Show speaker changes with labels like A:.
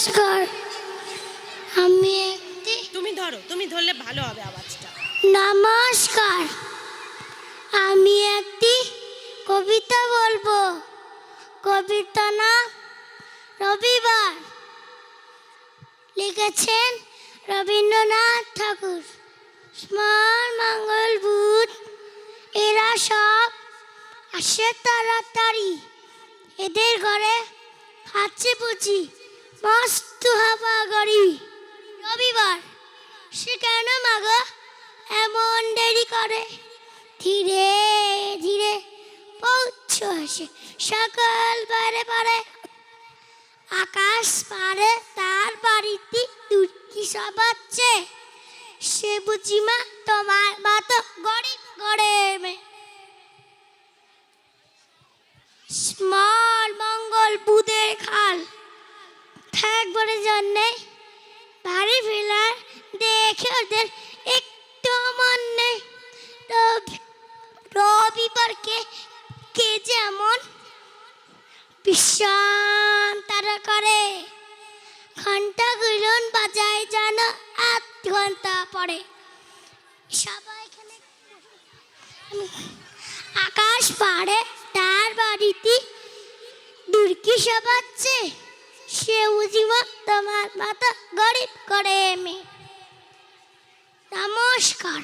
A: নমস্কার। আমি একটি
B: তুমি ধরলে ভালো হবে আওয়াজটা।
A: নমস্কার, আমি একটি কবিতা বলবো। কবিতা নাম রবিবার। লিখেছেন রবীন্দ্রনাথ ঠাকুর। সোম মঙ্গল বুধ এরা সব আসে তাড়াতাড়ি। এদের ঘরে আছে বুঝি মস্ত হাওয়া গাড়ি। রবিবার সে কেন মাগো এমন দেরি করে? ধীরে ধীরে পৌঁছে আসে সকাল পারে পারে। আকাশ পারে তার বাড়িতে দুর্কি সবাচ্ছে। সে বুঝি মা তোমার মতো গরিব ঘরে মেয়ে। স্মল মঙ্গল বুধের খাল থাকবার জন্যে বাড়ি ফেলার দেখে ওদের একটু মন নেই। রবিবারকে কে যেমন বিশ্রাম তারা করে। ঘন্টা গুলন বাজায় যেন 8 ঘন্টা পরে। সবাই এখানে আকাশ পাড়ে তার বাড়িতে দুর্কি সবাচ্ছে। সে বুঝিমা তোমার মাথা গরিব করে মেয়ে। নমস্কার।